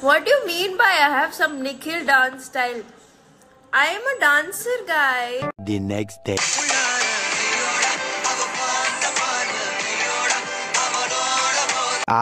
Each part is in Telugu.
What do you mean by I have some Nikhil dance style? I am a dancer, guy. The next day.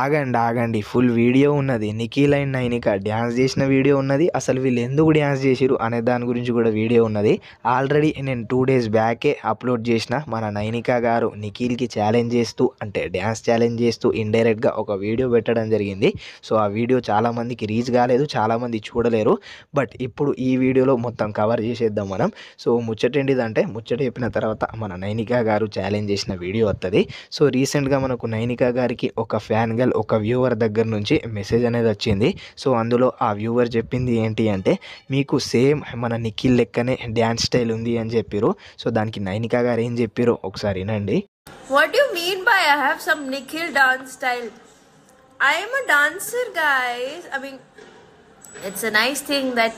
ఆగండి ఫుల్ వీడియో ఉన్నది. నిఖిల్ అండ్ నైనిక డ్యాన్స్ చేసిన వీడియో ఉన్నది. అసలు వీళ్ళు ఎందుకు డ్యాన్స్ చేసిరు అనే దాని గురించి కూడా వీడియో ఉన్నది. ఆల్రెడీ నేను 2 days బ్యాకే అప్లోడ్ చేసిన. మన నైనిక గారు నిఖిల్కి ఛాలెంజ్ చేస్తూ అంటే డ్యాన్స్ ఛాలెంజ్ చేస్తూ ఇండైరెక్ట్గా ఒక వీడియో పెట్టడం జరిగింది. సో ఆ వీడియో చాలామందికి రీచ్ కాలేదు, చాలామంది చూడలేరు. బట్ ఇప్పుడు ఈ వీడియోలో మొత్తం కవర్ చేసేద్దాం మనం. సో ముచ్చటేంటిదంటే ముచ్చట చెప్పిన తర్వాత మన నైనిక గారు ఛాలెంజ్ చేసిన వీడియో వస్తుంది. సో రీసెంట్గా మనకు నైనిక గారికి ఒక ఫ్యాన్ గర్ల్ ఒక వ్యూవర్ దగ్గర నుంచి మెసేజ్ అనేది వచ్చింది. సో అందులో ఆ వ్యూవర్ చెప్పింది ఏంటి అంటే మీకు సేమ్ మన నిఖిల్ లెక్కనే డ్యాన్స్ స్టైల్ ఉంది అని చెప్పారు. సో దానికి నైనిక గారు ఏం చెప్పారో ఒకసారి వినండి. What do you mean by I have some Nikhil dance style? I am a dancer, guys. I mean, it's a nice thing that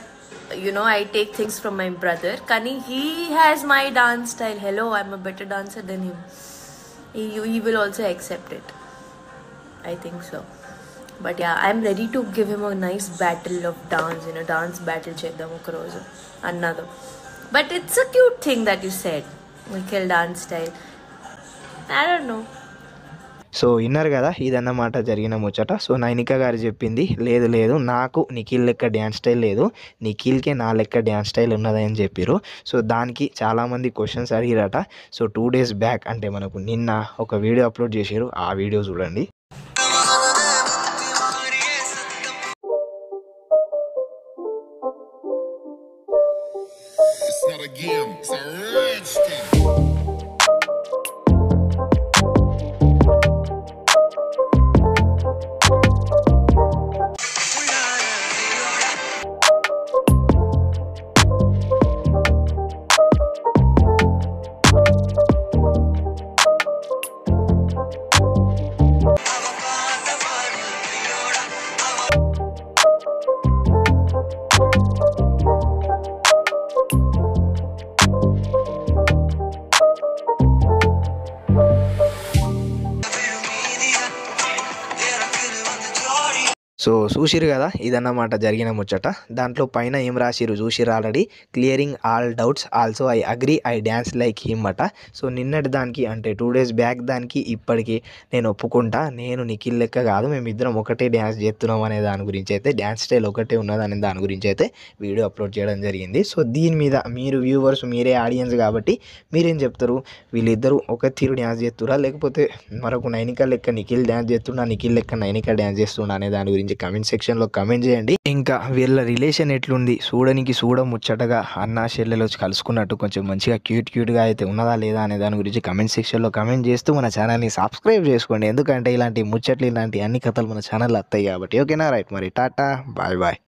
I take things from my brother. Kani, he has my dance style. Hello, I'm a better dancer than him. He will also accept it. I think so. But yeah, I'm ready to give him a nice battle of dance, dance battle cheddam oka roju annadu. But it's a cute thing that you said, Nikhil dance style. I don't know. So విన్నారు కదా, ఇదన్నమాట జరిగిన ముచ్చట. సో నైనిక గారు చెప్పింది లేదు నాకు నిఖిల్ లెక్క డ్యాన్స్ స్టైల్ లేదు, నిఖిల్కే నా లెక్క డ్యాన్స్ స్టైల్ ఉన్నదని చెప్పారు. సో దానికి చాలామంది క్వశ్చన్స్ అడిగిరట. సో 2 days బ్యాక్ అంటే మనకు నిన్న ఒక వీడియో అప్లోడ్ చేశారు. ఆ వీడియో చూడండి. It's not a game, it's a rich thing. So చూసిరు కదా, ఇదన్నమాట జరిగిన ముచ్చట. దాంట్లో పైన ఏం రాసిరు చూసిరు already, clearing all doubts also I agree I dance like him అట. సో నిన్నటి దానికి అంటే 2 days బ్యాక్ దానికి ఇప్పటికి నేను ఒప్పుకుంటా, నేను నిఖిల్ లెక్క కాదు, మేమిద్దరం ఒకటే డ్యాన్స్ చేస్తున్నాం అనే దాని గురించి అయితే, డ్యాన్స్ స్టైల్ ఒకటే ఉన్నది అనే దాని గురించి అయితే వీడియో అప్లోడ్ చేయడం జరిగింది. సో దీని మీద మీరు వ్యూవర్స్, మీరే ఆడియన్స్ కాబట్టి మీరేం చెప్తారు? వీళ్ళిద్దరూ ఒక తీరు డ్యాన్స్ చేస్తురా లేకపోతే మరొక నైనిక లెక్క నిఖిల్ డ్యాన్స్ చేస్తున్నా, నిఖిల్ లెక్క నైనిక డ్యాన్స్ చేస్తున్నా అనే దాని గురించి కమెంట్ సెక్షన్లో కమెంట్ చేయండి. ఇంకా వీళ్ళ రిలేషన్ ఎట్లుంది, చూడడానికి ముచ్చటగా అన్నా చెల్లెలు వచ్చి కలుసుకున్నట్టు కొంచెం మంచిగా క్యూట్గా అయితే ఉన్నదా లేదా అనే దాని గురించి కమెంట్ సెక్షన్లో కమెంట్ చేస్తూ మన ఛానల్ని సబ్స్క్రైబ్ చేసుకోండి. ఎందుకంటే ఇలాంటి ముచ్చట్లు, ఇలాంటి అన్ని కథలు మన ఛానల్లో వస్తాయి కాబట్టి. ఓకేనా, రైట్, మరి టాటా, బాయ్.